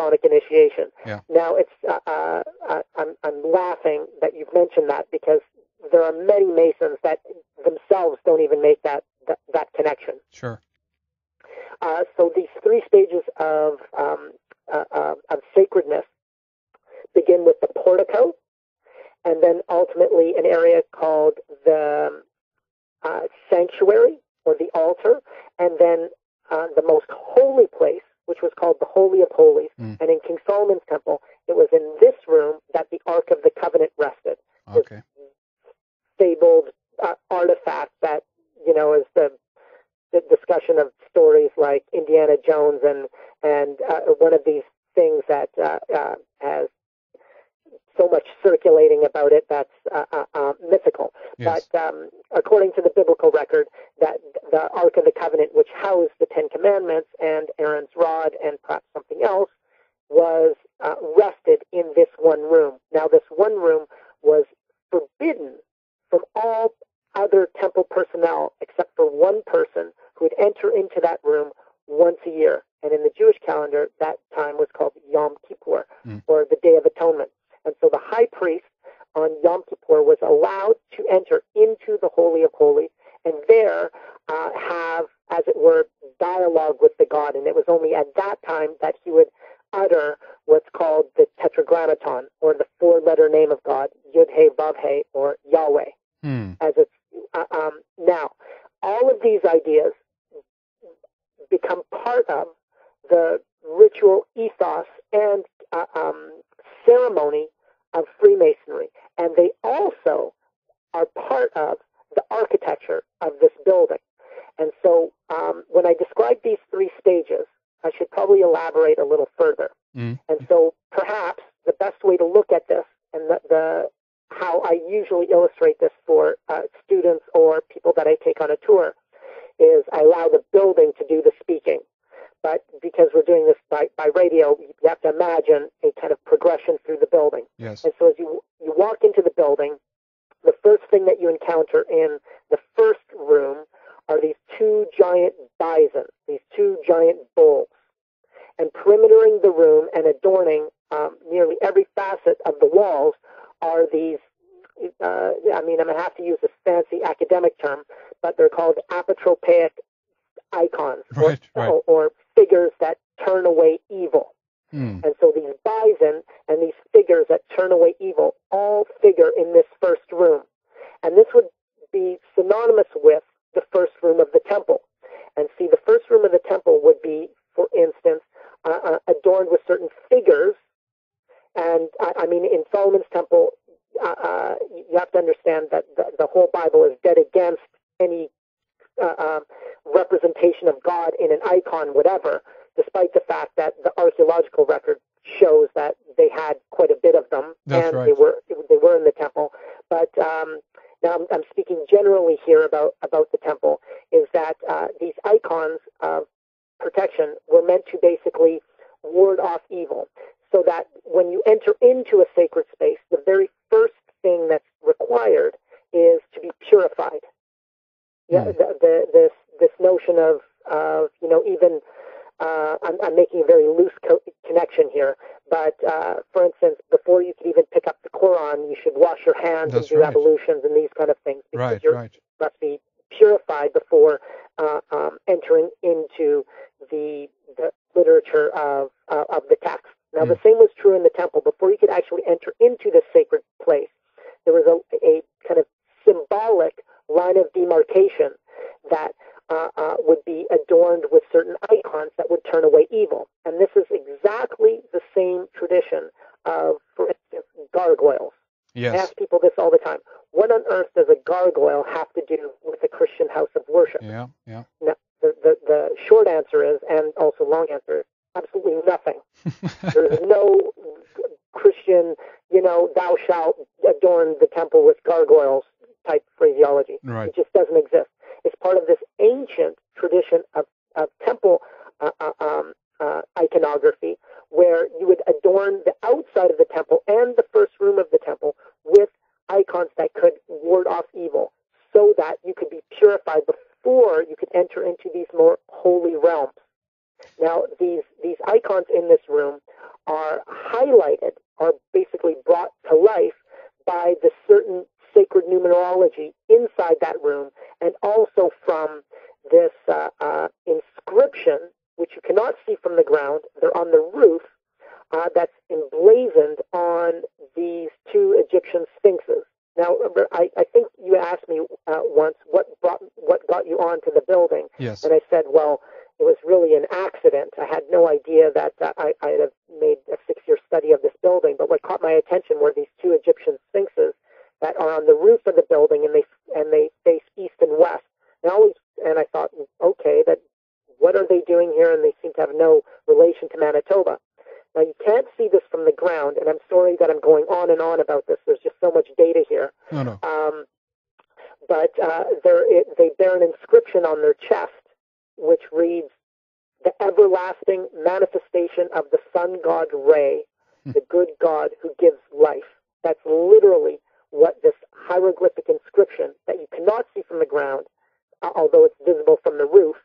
Masonic initiation. Yeah. Now, I'm laughing that you've mentioned that, because there are many Masons that themselves don't even make that connection. Sure. So these three stages of sacredness begin with the portico, and then ultimately an area called the sanctuary, or the altar, and then the most holy place, which was called the Holy of Holies. And in King Solomon's temple, it was in this room that the Ark of the Covenant rested. Okay. This fabled artifact that, is the discussion of stories like Indiana Jones and one of these things that has so much circulating about it that's mythical. Yes. But according to the biblical record, that the Ark of the Covenant, which housed the Ten Commandments and Aaron's rod and perhaps something else, was rested in this one room. Now, this one room was forbidden from all other temple personnel except for one person who would enter into that room once a year. And in the Jewish calendar, that time was called Yom Kippur, or the Day of Atonement. And so the high priest on Yom Kippur was allowed to enter into the Holy of Holies and there have, as it were, dialogue with the God. And it was only at that time that he would utter what's called the Tetragrammaton, or the four-letter name of God, Yud-He-Vav-He, or Yahweh. As it's now, all of these ideas become part of the ritual ethos and ceremony of Freemasonry, and they also are part of the architecture of this building. And so when I describe these three stages, I should probably elaborate a little further. And so perhaps the best way to look at this, and the how I usually illustrate this for students or people that I take on a tour, is I allow the building to do the speaking. But because we're doing this by radio, you have to imagine a kind of progression through the building. Yes. And so as you walk into the building, the first thing that you encounter in the first room are these two giant bison, these two giant bulls. And perimetering the room and adorning nearly every facet of the walls are these, I'm going to have to use a fancy academic term, but they're called apotropaic icons, or figures that turn away evil. And so these bison and these figures that turn away evil all figure in this first room. And this would be synonymous with the first room of the temple. And see, the first room of the temple would be, for instance, adorned with certain figures. And in Solomon's temple, you have to understand that the whole Bible is dead against any representation of God in an icon, whatever, despite the fact that the archaeological record shows that they had quite a bit of them. That's and right. they were in the temple. But now I'm speaking generally here about the temple, is that these icons of protection were meant to basically ward off evil, so that when you enter into a sacred space, the very first thing that's required is to be purified. Yeah, this notion of even I'm making a very loose connection here, but for instance, before you can even pick up the Quran, you should wash your hands and do ablutions and these kind of things, because you must be purified before entering into the literature of the text. Now, the same was true in the temple. Before you could actually enter into this sacred place, there was a kind of symbolic line of demarcation that would be adorned with certain icons that would turn away evil. And this is exactly the same tradition of, for instance, gargoyles. Yes. I ask people this all the time. What on earth does a gargoyle have to do with a Christian house of worship? Yeah. Now, the short answer is, and also long answer is, absolutely nothing. There's no Christian, thou shalt adorn the temple with gargoyles type phraseology. Right. It just doesn't exist. It's part of this ancient tradition of temple iconography, where you would adorn the outside of the temple and the first room of the temple with icons that could ward off evil, so that you could be purified before you could enter into these more holy realms. Now, these icons in this room are highlighted, are basically brought to life by the certain sacred numerology inside that room, and also from this inscription, which you cannot see from the ground. They're on the roof, that's emblazoned on these two Egyptian sphinxes. Now, I think you asked me once what got you onto the building. Yes. And I said, well, it was really an accident. I had no idea that I had made a 6-year study of this building. But what caught my attention were these two Egyptian sphinxes that are on the roof of the building, and they face east and west. And I thought, okay, what are they doing here? And they seem to have no relation to Manitoba. Now, you can't see this from the ground, and I'm sorry that I'm going on and on about this. There's just so much data here. No. But they bear an inscription on their chest, which reads, "The everlasting manifestation of the sun god Re, the good God who gives life." That's literally what this hieroglyphic inscription that you cannot see from the ground, although it's visible from the roof,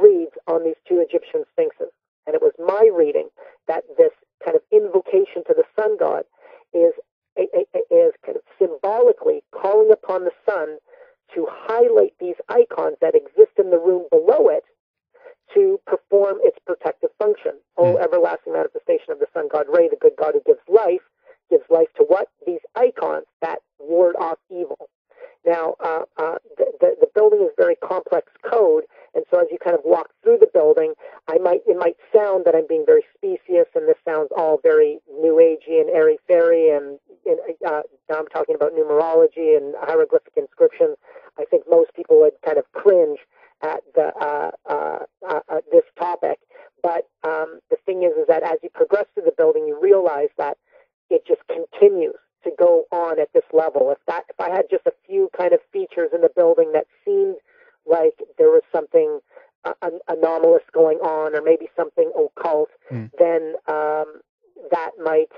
reads on these two Egyptian sphinxes. And it was my reading that this kind of invocation to the sun god is kind of symbolically calling upon the sun to highlight these icons that exist in the room below it to perform its protective function. Oh, everlasting manifestation of the sun god Re, the good God who gives life to what? These icons that ward off evil. Now, the building is very complex code, and so as you kind of walk through the building, it might sound that I'm being very specious, and this sounds all very New Agey and airy-fairy, and now I'm talking about numerology and hieroglyphic inscriptions. I think most people would kind of cringe at this topic, but the thing is that as you progress through the building, you realize that it just continues to go on at this level. If I had just a few kind of features in the building that seemed like there was something anomalous going on, or maybe something occult, then that might,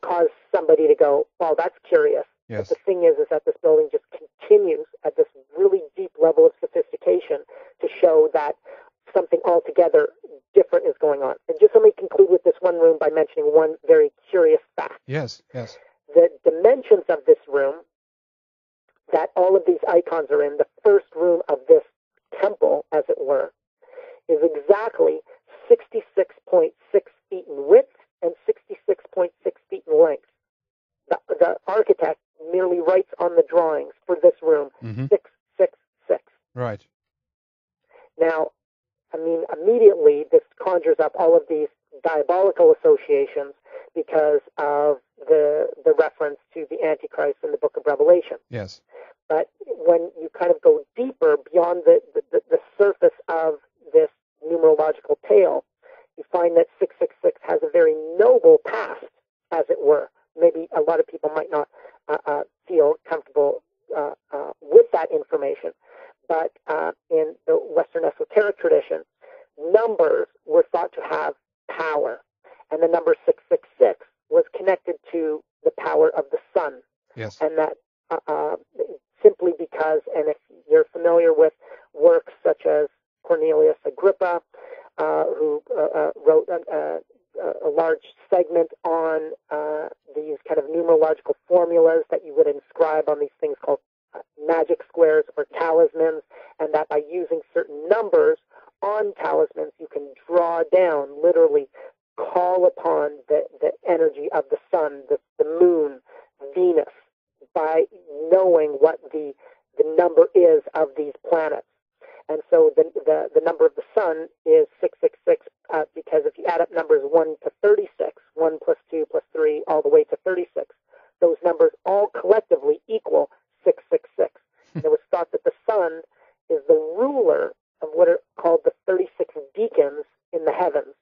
cause somebody to go, "Well, that's curious." Yes. But the thing is that this building just continues at this really deep level of sophistication to show that something altogether different is going on. And just let me conclude with this one room by mentioning one very curious fact. Yes. The dimensions of this room that all of these icons are in, the first room of this temple, as it were, is exactly 66.6 feet in width and 66.6 feet in length. The architect merely writes on the drawings for this room, 666. Right. Now, I mean, immediately this conjures up all of these diabolical associations because of the reference to the Antichrist in the book of Revelation. Yes. But when you kind of go deeper beyond the surface of this numerological tale, you find that 666 has a very noble past, as it were. Maybe a lot of people might not feel comfortable with that information. But in the Western esoteric tradition, numbers were thought to have power. And the number 666 was connected to the power of the sun. Yes. And that simply because, and if you're familiar with works such as Cornelius Agrippa, who wrote a large segment on these kind of numerological formulas that you would inscribe on these things called magic squares or talismans, and that by using certain numbers on talismans, you can draw down, literally call upon the energy of the sun, the moon, Venus, by knowing what the number is of these planets. And so the number of the sun is 666 because if you add up numbers 1 to 36, 1 plus 2 plus 3, all the way to 36, those numbers all collectively equal 666. And it was thought that the sun is the ruler of what are called the 36 deacons in the heavens.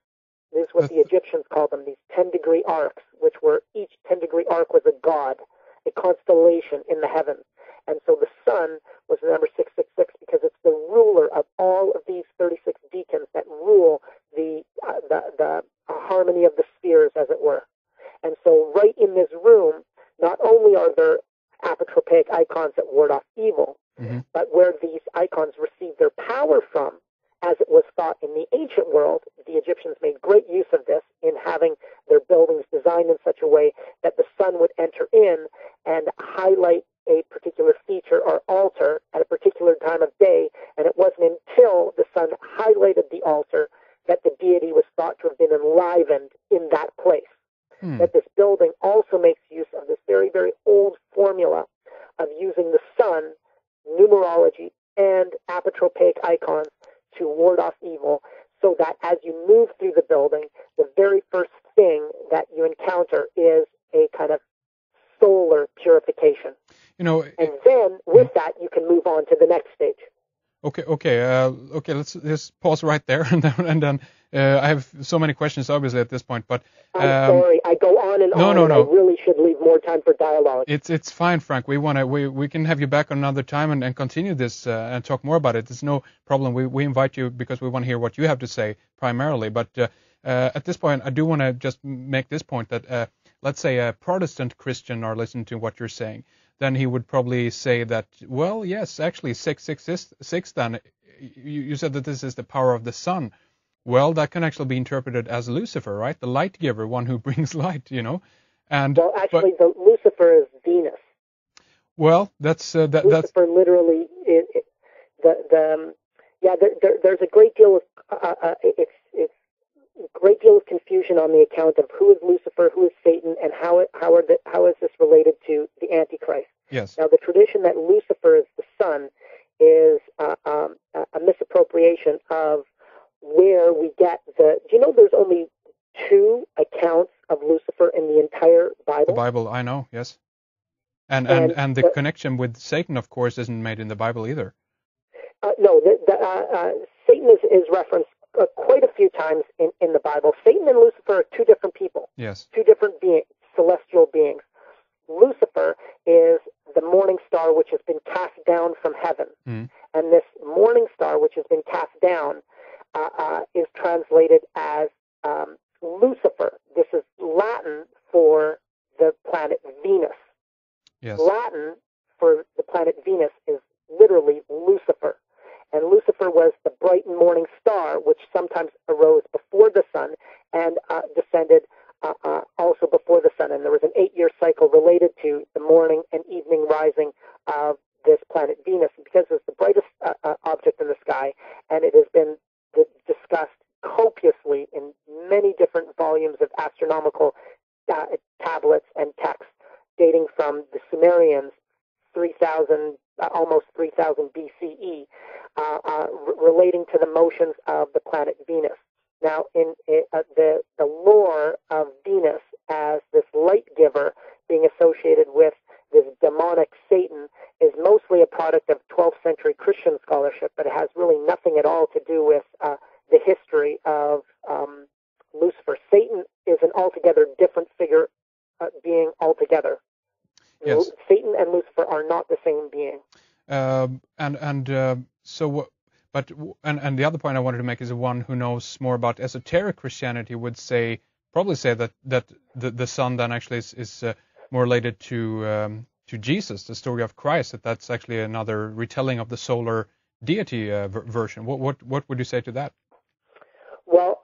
This is what the Egyptians called them, these 10-degree arcs, which were each 10-degree arc was a god, a constellation in the heavens. And so the sun was the number 666 because it's the ruler of all of these 36 deacons that rule the harmony of the spheres, as it were. And so right in this room, not only are there apotropaic icons that ward off evil, but where these icons receive their power from, as it was thought in the ancient world, the Egyptians made great use of this, manipulated the altar, that the deity was thought to have been enlivened in that place. That this building also makes use of this very, very old formula of using the sun, numerology, and apotropaic icons to ward off evil, so that as you move through the building, the very first thing that you encounter is a kind of solar purification. And then with that, you can move on to the next stage. Okay. Let's just pause right there, and then I have so many questions, obviously, at this point. But I'm sorry, I go on and on. No. I really should leave more time for dialogue. It's fine, Frank. We can have you back another time and continue this and talk more about it. There's no problem. We invite you because we want to hear what you have to say primarily. But at this point, I do want to just make this point that let's say a Protestant Christian are listening to what you're saying. Then he would probably say that, well, yes, actually 666 then, you said that this is the power of the sun. Well, that can actually be interpreted as Lucifer, right? The light giver, one who brings light, And well, actually, the Lucifer is Venus. Well, that's Lucifer literally is there's a great deal of it's a great deal of confusion on the account of who is Lucifer, who is Satan, and how is this related to the Antichrist. Yes. Now, the tradition that Lucifer is the sun is a misappropriation of where we get the. Do you know there's only 2 accounts of Lucifer in the entire Bible? The Bible, I know, yes. And the connection with Satan, of course, isn't made in the Bible either. No, Satan is referenced quite a few times in the Bible. Satan and Lucifer are 2 different people. Yes. 2 different beings, celestial beings. Lucifer is the morning star which has been cast down from heaven. And this morning star which has been cast down is translated as Lucifer. This is Latin for the planet Venus. Yes. Latin for the planet Venus is literally Lucifer. And Lucifer was the bright morning star, which sometimes arose before the sun and descended also before the sun. And there was an 8-year cycle related to the morning and evening rising of this planet Venus. And because it's the brightest object in the sky, and it has been discussed copiously in many different volumes of astronomical tablets and texts dating from the Sumerians, almost 3000 BCE, relating to the motions of the planet Venus. Now, in the lore of Venus as this light giver being associated with this demonic Satan is mostly a product of 12th century Christian scholarship, but it has really nothing at all to do with the history of Lucifer. Satan is an altogether different figure being altogether. Yes. Satan and Lucifer are not the same being. And the other point I wanted to make is the one who knows more about esoteric Christianity would probably say that the sun then actually is more related to Jesus, the story of Christ. That's actually another retelling of the solar deity version. What would you say to that? Well,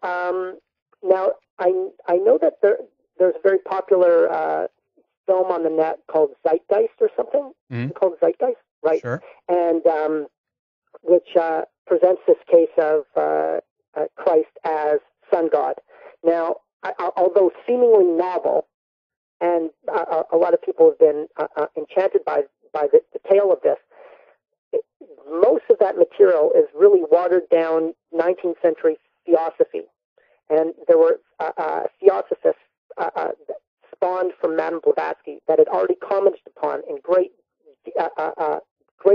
now I know that there's a very popular film on the net called Zeitgeist or something. Mm-hmm. It's called Zeitgeist, right? Sure. And which presents this case of Christ as sun god. Now, although seemingly novel, and a lot of people have been enchanted by the tale of this, most of that material is really watered down 19th century theosophy. And there were theosophists spawned from Madame Blavatsky that had already commented upon in great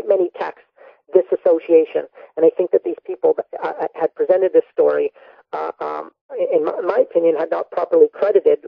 many texts this association. And I think that these people that had presented this story, in my opinion, had not properly credited